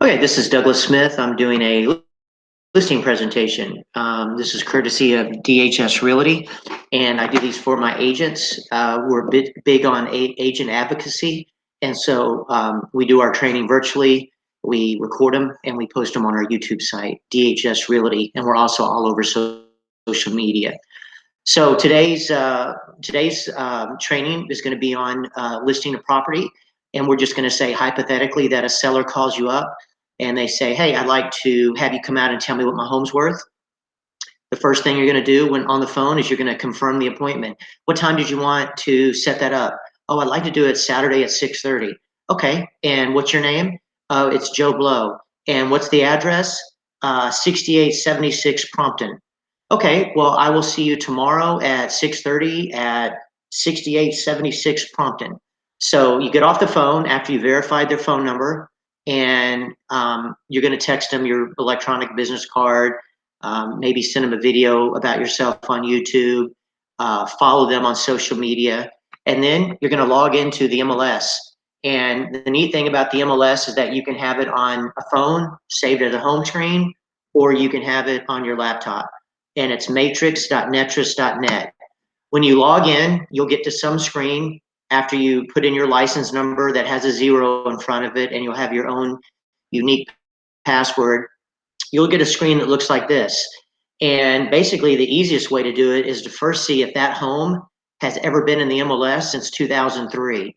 Okay, this is Douglas Smith. I'm doing a listing presentation. This is courtesy of DHS Realty, and I do these for my agents. We're big on agent advocacy, and so we do our training virtually. We record them and we post them on our YouTube site, DHS Realty, and we're also all over social media. So today's training is going to be on listing a property, and we're just going to say hypothetically that a seller calls you up and they say, "Hey, I'd like to have you come out and tell me what my home's worth." The first thing you're going to do when on the phone is you're going to confirm the appointment. What time did you want to set that up? Oh, I'd like to do it Saturday at 6:30. Okay, and what's your name? Oh, it's Joe Blow. And what's the address? 6876 Prompton. Okay, well, I will see you tomorrow at 6:30 at 6876 Prompton. So you get off the phone after you verified their phone number, and you're going to text them your electronic business card, maybe send them a video about yourself on YouTube, follow them on social media, and then you're going to log into the MLS. And the neat thing about the MLS is that you can have it on a phone, saved as a home screen, or you can have it on your laptop. And it's matrix.netris.net. When you log in, you'll get to some screen after you put in your license number that has a 0 in front of it, and you'll have your own unique password. You'll get a screen that looks like this. And basically, the easiest way to do it is to first see if that home has ever been in the MLS since 2003,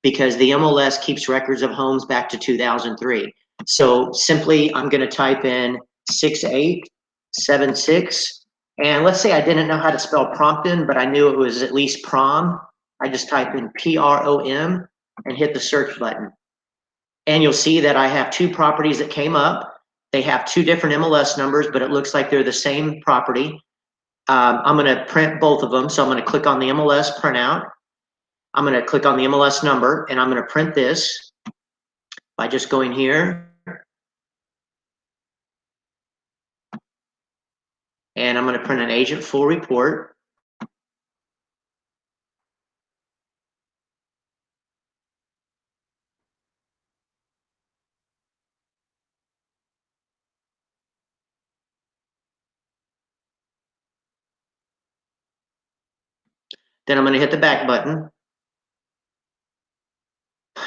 because the MLS keeps records of homes back to 2003. So simply, I'm going to type in 6876. And let's say I didn't know how to spell Prompton, but I knew it was at least prom. I just type in PROM and hit the search button. And you'll see that I have two properties that came up. They have two different MLS numbers, but it looks like they're the same property. I'm going to print both of them. So I'm going to click on the MLS printout. I'm going to click on the MLS number, and I'm going to print this by just going here. And I'm going to print an agent full report. Then I'm going to hit the back button.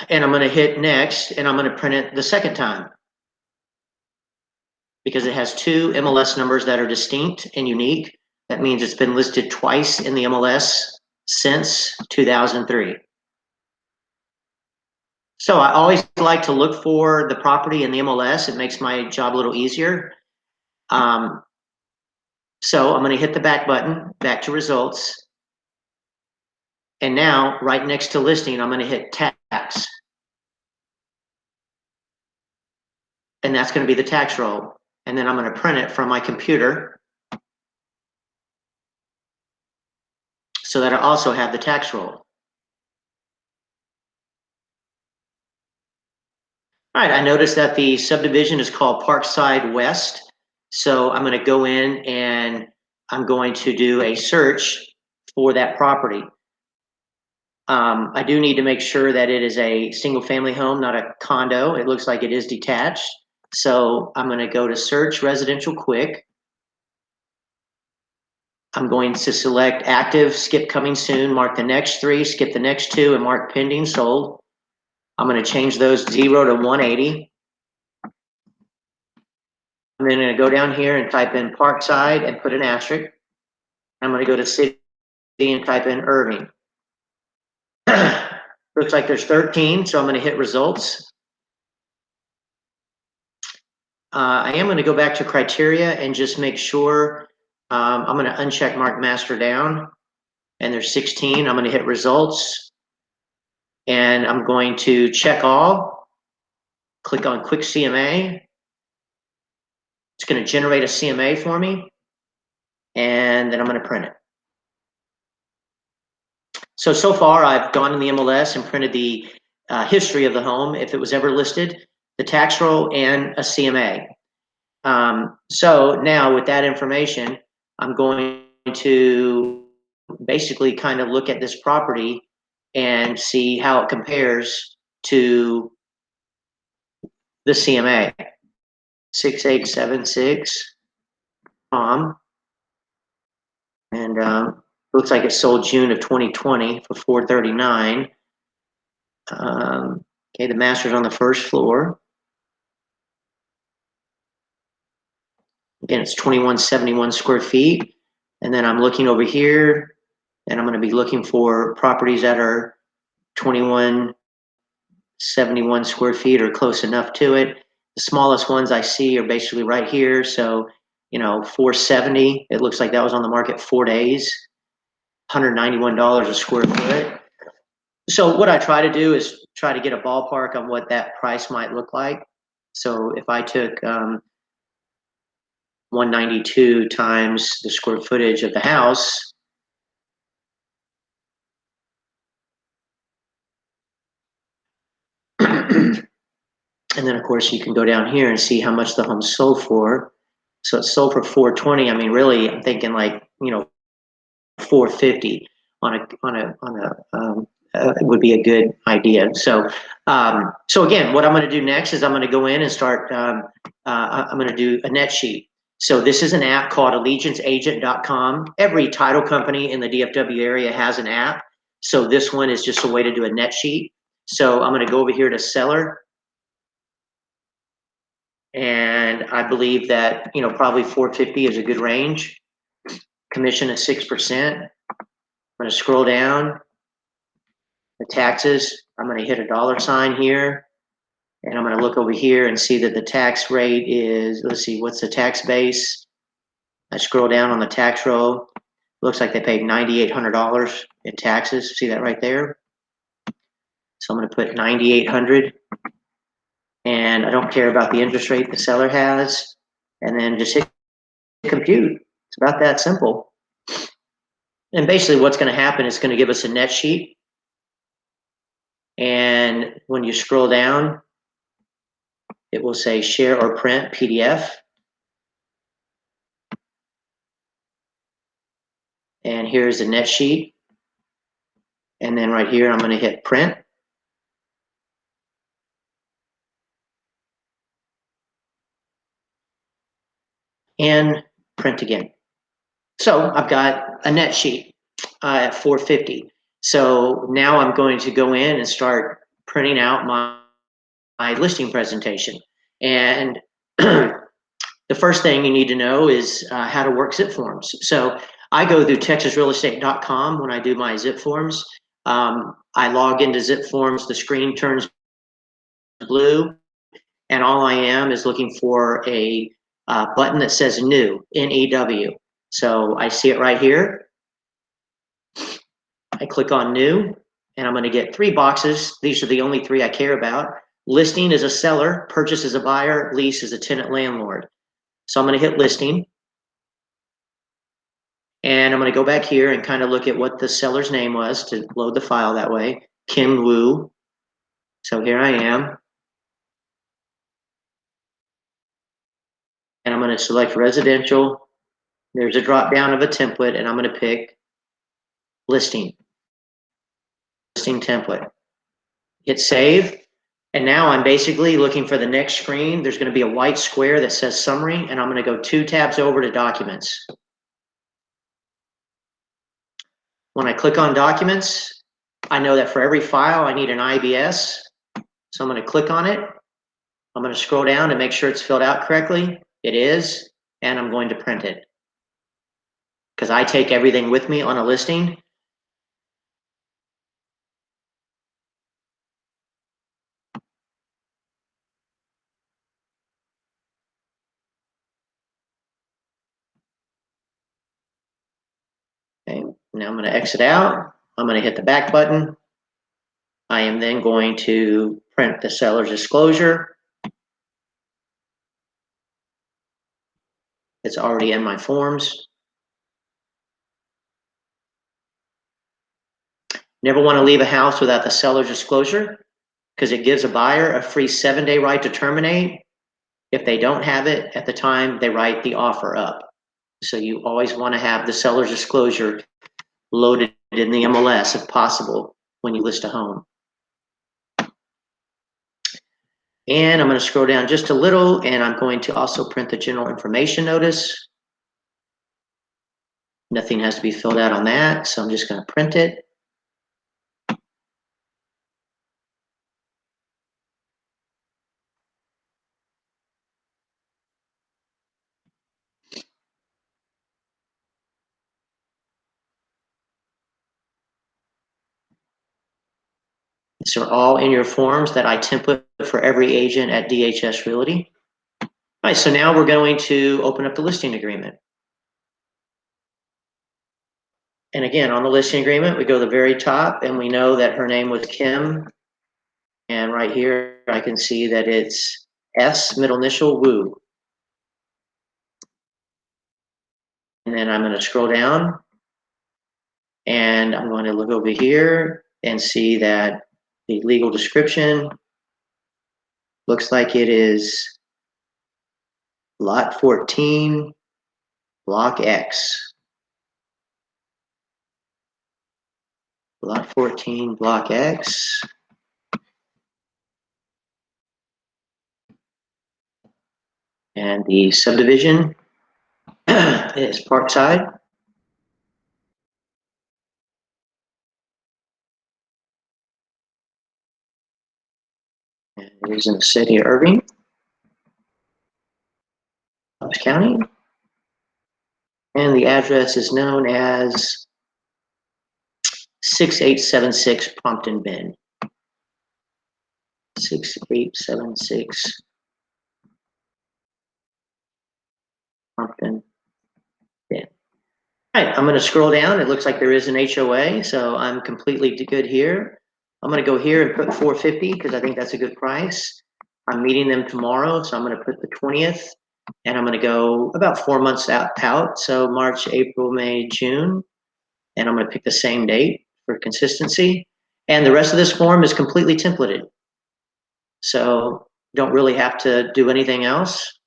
And I'm going to hit next, and I'm going to print it the second time, because it has two MLS numbers that are distinct and unique. That means it's been listed twice in the MLS since 2003. So I always like to look for the property in the MLS. It makes my job a little easier. So I'm going to hit the back button, back to results. And now, right next to listing, I'm going to hit tax. And that's going to be the tax roll. And then I'm going to print it from my computer so that I also have the tax roll. All right, I noticed that the subdivision is called Parkside West. So I'm going to go in and I'm going to do a search for that property. I do need to make sure that it is a single family home, not a condo. It looks like it is detached. So I'm going to go to search residential quick. I'm going to select active, skip coming soon, mark the next 3, skip the next 2, and mark pending sold. I'm going to change those 0 to 180. I'm then going to go down here and type in Parkside and put an asterisk. I'm going to go to city and type in Irving. Looks like there's 13, so I'm going to hit results. I am going to go back to criteria and just make sure. I'm going to uncheck mark master down, and there's 16. I'm going to hit results, and I'm going to check all. Click on quick CMA. It's going to generate a CMA for me, and then I'm going to print it. So far, I've gone in the MLS and printed the history of the home, if it was ever listed, the tax roll, and a CMA. So now with that information, I'm going to basically kind of look at this property and see how it compares to the CMA, 6876 and looks like it sold June of 2020 for $439. Okay, the master's on the first floor. Again, it's 2171 square feet. And then I'm looking over here, and I'm going to be looking for properties that are 2171 square feet or close enough to it. The smallest ones I see are basically right here. So, 470. It looks like that was on the market 4 days, $191 a square foot. So what I try to do is try to get a ballpark on what that price might look like. So if I took 192 times the square footage of the house, and then of course you can go down here and see how much the home sold for. So it sold for 420. I mean, really, I'm thinking like 450 would be a good idea. So again, what I'm going to do next is I'm going to go in and start. I'm going to do a net sheet. So this is an app called allegianceagent.com. Every title company in the DFW area has an app. So this one is just a way to do a net sheet. So I'm going to go over here to seller. And I believe that, probably 450 is a good range. Commission is 6%. I'm going to scroll down. The taxes, I'm going to hit a $sign here. And I'm going to look over here and see that the tax rate is, let's see, what's the tax base? I scroll down on the tax row. Looks like they paid $9,800 in taxes. See that right there? So I'm going to put $9,800. And I don't care about the interest rate the seller has. And then just hit compute. It's about that simple. And basically what's going to happen is going to give us a net sheet. And when you scroll down, it will say share or print PDF. And here's the net sheet. And then right here, I'm going to hit print. And print again. So I've got a net sheet at 450. So now I'm going to go in and start printing out my listing presentation. And the first thing you need to know is how to work zip forms. So I go through texasrealestate.com when I do my zip forms. I log into zip forms, the screen turns blue, and all I am is looking for a button that says new, N-E-W. So I see it right here. I click on new, and I'm going to get 3 boxes. These are the only 3 I care about. Listing is a seller, purchase is a buyer, lease is a tenant landlord. So I'm going to hit listing. And I'm going to go back here and kind of look at what the seller's name was to load the file that way. Kim Wu. So here I am. And I'm going to select residential. There's a drop down of a template, and I'm going to pick listing. Listing template. Hit save. And now I'm basically looking for the next screen. There's going to be a white square that says summary, and I'm going to go 2 tabs over to documents. When I click on documents, I know that for every file I need an IBS. So I'm going to click on it. I'm going to scroll down to make sure it's filled out correctly. It is, and I'm going to print it. Because I take everything with me on a listing. Okay, now I'm going to exit out. I'm going to hit the back button. I am then going to print the seller's disclosure. It's already in my forms. Never want to leave a house without the seller's disclosure because it gives a buyer a free 7-day right to terminate if they don't have it at the time they write the offer up. So you always want to have the seller's disclosure loaded in the MLS if possible when you list a home. And I'm going to scroll down just a little, and I'm going to also print the general information notice. Nothing has to be filled out on that, so I'm just going to print it. These are all in your forms that I template for every agent at DHS Realty. All right, so now we're going to open up the listing agreement. And again, on the listing agreement, we go to the very top, and we know that her name was Kim. And right here, I can see that it's S, middle initial, Wu. And then I'm going to scroll down, and I'm going to look over here and see that the legal description looks like it is Lot 14, Block X. Lot 14, Block X. And the subdivision is Parkside. And it is in the city of Irving, County. And the address is known as 6876 Prompton Bend. 6876 Prompton Bend. All right, I'm going to scroll down. It looks like there is an HOA, so I'm completely good here. I'm going to go here and put 450 because I think that's a good price. I'm meeting them tomorrow, so I'm going to put the 20th, and I'm going to go about 4 months out, so March, April, May, June, and I'm going to pick the same date for consistency. And the rest of this form is completely templated, so don't really have to do anything else.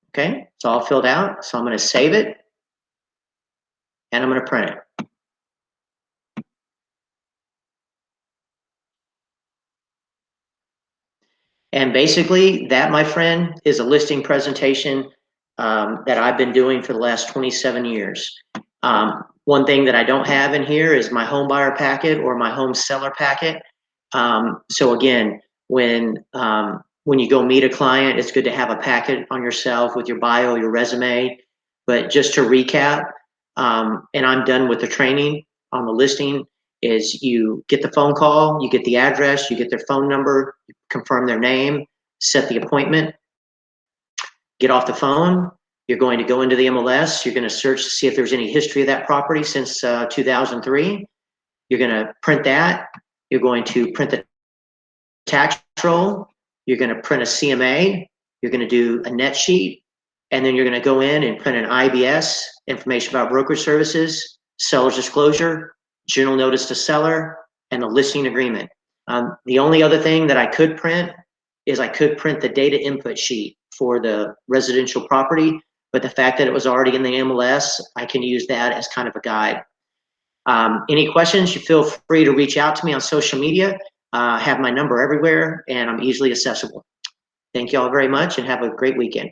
Okay, it's all filled out, so I'm going to save it, and I'm going to print it. And basically, that, my friend, is a listing presentation that I've been doing for the last 27 years. One thing that I don't have in here is my home buyer packet or my home seller packet. So again, when you go meet a client, it's good to have a packet on yourself with your bio, your resume. But just to recap, and I'm done with the training on the listing, is you get the phone call, you get the address, you get their phone number, you confirm their name, set the appointment, get off the phone. You're going to go into the MLS. You're going to search to see if there's any history of that property since 2003. You're going to print that. You're going to print the tax roll. You're going to print a CMA. You're going to do a net sheet. And then you're going to go in and print an IBS, information about brokerage services, seller's disclosure, general notice to seller, and the listing agreement. The only other thing that I could print is I could print the data input sheet for the residential property, but the fact that it was already in the MLS, I can use that as kind of a guide. Any questions, you feel free to reach out to me on social media. I have my number everywhere, and I'm easily accessible. Thank you all very much, and have a great weekend.